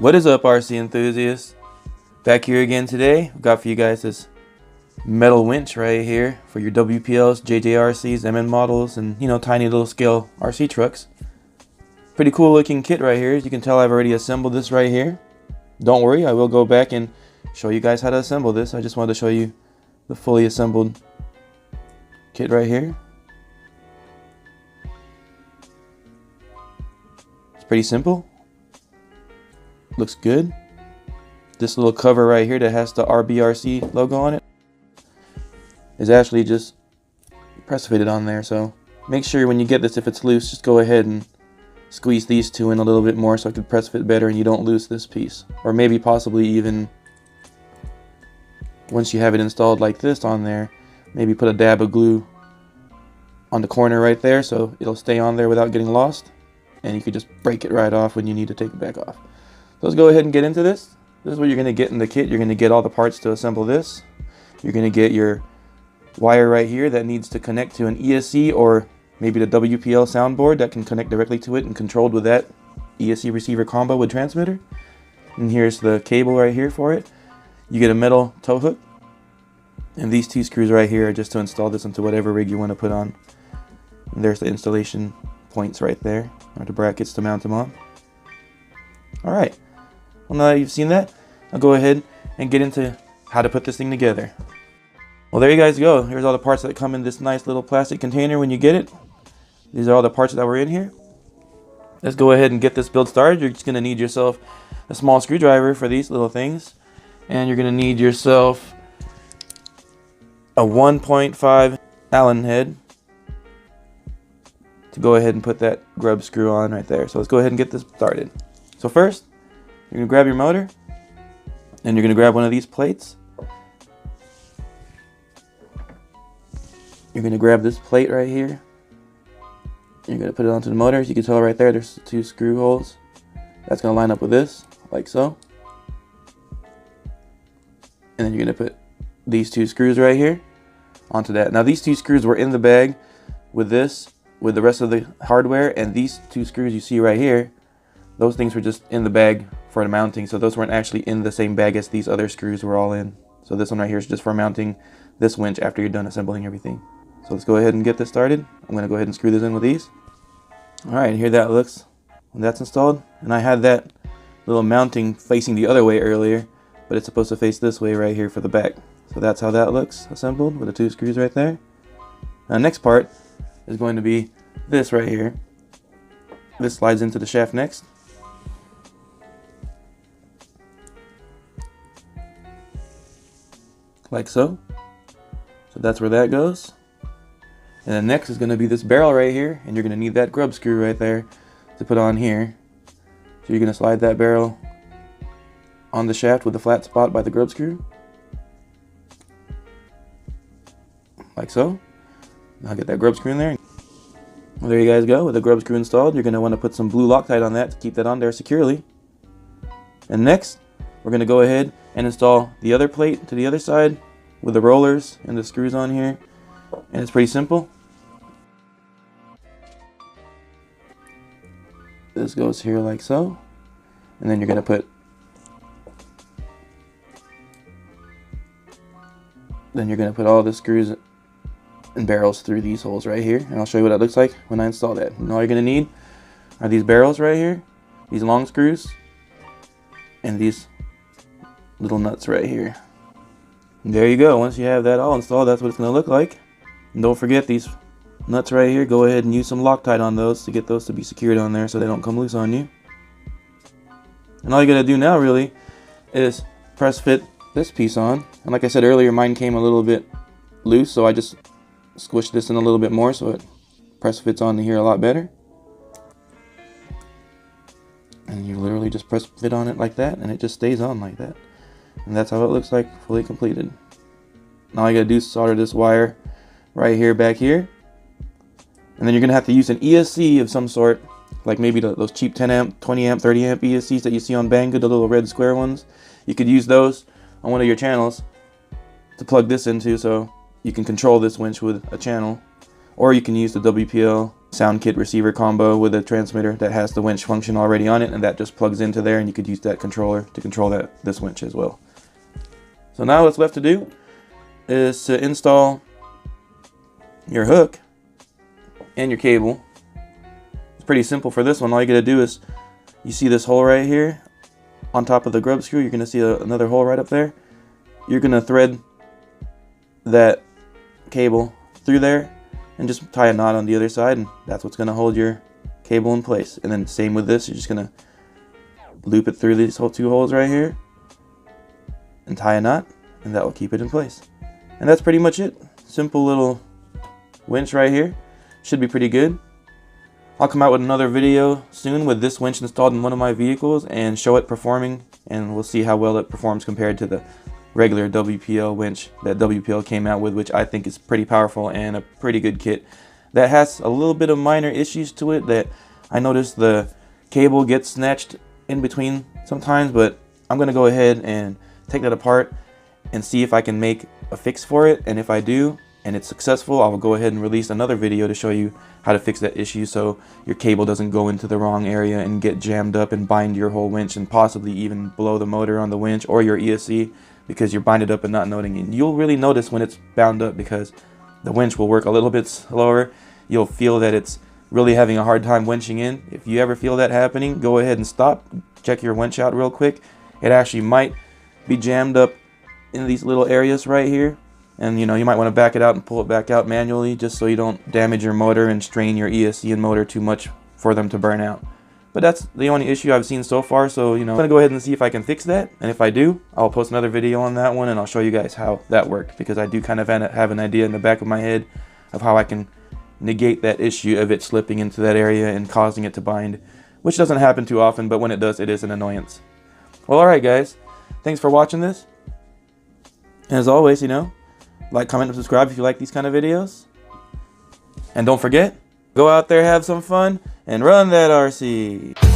What is up, RC enthusiasts? Back here again today. I've got for you guys this metal winch right here for your WPLs, JJRCs, MN models, and tiny little scale RC trucks. Pretty cool looking kit right here. As you can tell, I've already assembled this right here. Don't worry, I will go back and show you guys how to assemble this. I just wanted to show you the fully assembled kit right here. It's pretty simple. Looks good. This little cover right here that has the RBRC logo on it is actually just press fitted on there, so make sure when you get this, if it's loose, just go ahead and squeeze these two in a little bit more so it can press fit better and you don't lose this piece. Or maybe possibly even once you have it installed like this on there, maybe put a dab of glue on the corner right there so it'll stay on there without getting lost, and you could just break it right off when you need to take it back off. So let's go ahead and get into this. This is what you're going to get in the kit. You're going to get all the parts to assemble this. You're going to get your wire right here that needs to connect to an ESC or maybe the WPL soundboard that can connect directly to it and controlled with that ESC receiver combo with transmitter. And here's the cable right here for it. You get a metal tow hook. And these two screws right here are just to install this into whatever rig you want to put on. And there's the installation points right there, or the brackets to mount them on. Alright. Well, now that you've seen that, I'll go ahead and get into how to put this thing together. Well, there you guys go. Here's all the parts that come in this nice little plastic container when you get it. These are all the parts that were in here. Let's go ahead and get this build started. You're just going to need yourself a small screwdriver for these little things. And you're going to need yourself a 1.5 Allen head to go ahead and put that grub screw on right there. So let's go ahead and get this started. So first, you're going to grab your motor, and you're going to grab one of these plates. You're going to grab this plate right here. You're going to put it onto the motor. As you can tell right there, there's two screw holes. That's going to line up with this, like so. And then you're going to put these two screws right here onto that. Now these two screws were in the bag with this, with the rest of the hardware, and these two screws you see right here, those things were just in the bag for the mounting, so those weren't actually in the same bag as these other screws were all in. So this one right here is just for mounting this winch after you're done assembling everything. So let's go ahead and get this started. I'm going to go ahead and screw this in with these. Alright, here that looks when that's installed. And I had that little mounting facing the other way earlier, but it's supposed to face this way right here for the back. So that's how that looks assembled with the two screws right there. Now the next part is going to be this right here. This slides into the shaft next. Like so. So that's where that goes. And then next is going to be this barrel right here, and you're going to need that grub screw right there to put on here. So you're going to slide that barrel on the shaft with the flat spot by the grub screw. Like so. Now get that grub screw in there. Well, there you guys go. With the grub screw installed, you're going to want to put some blue Loctite on that to keep that on there securely. And next, we're going to go ahead and install the other plate to the other side with the rollers and the screws on here. And it's pretty simple. This goes here like so. And then you're going to put all the screws and barrels through these holes right here. And I'll show you what that looks like when I install that. And all you're going to need are these barrels right here, these long screws, and these little nuts right here. And there you go. Once you have that all installed, that's what it's going to look like. And don't forget these nuts right here. Go ahead and use some Loctite on those to get those to be secured on there so they don't come loose on you. And all you got to do now really is press fit this piece on. And like I said earlier, mine came a little bit loose, so I just squished this in a little bit more so it press fits onto here a lot better. And you literally just press fit on it like that, and it just stays on like that. And that's how it looks like fully completed. Now all you gotta do is solder this wire right here back here. And then you're gonna have to use an ESC of some sort, like maybe those cheap 10 amp, 20 amp, 30 amp ESCs that you see on Banggood, the little red square ones. You could use those on one of your channels to plug this into so you can control this winch with a channel. Or you can use the WPL sound kit receiver combo with a transmitter that has the winch function already on it, and that just plugs into there, and you could use that controller to control this winch as well. So now what's left to do is to install your hook and your cable. It's pretty simple for this one. All you gotta do is, you see this hole right here on top of the grub screw, you're gonna see another hole right up there. You're gonna thread that cable through there and just tie a knot on the other side, and that's what's gonna hold your cable in place. And then same with this, you're just gonna loop it through these two holes right here and tie a knot, and that will keep it in place. And that's pretty much it. Simple little winch right here. Should be pretty good. I'll come out with another video soon with this winch installed in one of my vehicles and show it performing, and we'll see how well it performs compared to the regular WPL winch that WPL came out with, which I think is pretty powerful and a pretty good kit. That has a little bit of minor issues to it that I noticed the cable gets snatched in between sometimes, but I'm gonna go ahead and take that apart and see if I can make a fix for it. And if I do and it's successful, I will go ahead and release another video to show you how to fix that issue so your cable doesn't go into the wrong area and get jammed up and bind your whole winch and possibly even blow the motor on the winch or your ESC because you're binded up and not noting it. You'll really notice when it's bound up because the winch will work a little bit slower. You'll feel that it's really having a hard time winching in. If you ever feel that happening, go ahead and stop, check your winch out real quick. It actually might be jammed up in these little areas right here, and you might want to back it out and pull it back out manually just so you don't damage your motor and strain your ESC and motor too much for them to burn out. But that's the only issue I've seen so far, so I'm gonna go ahead and see if I can fix that, and if I do, I'll post another video on that one and I'll show you guys how that worked, because I do kind of have an idea in the back of my head of how I can negate that issue of it slipping into that area and causing it to bind, which doesn't happen too often, but when it does, it is an annoyance. Well, alright guys, thanks for watching this. As always, like, comment, and subscribe if you like these kind of videos. And don't forget, go out there, have some fun, and run that RC.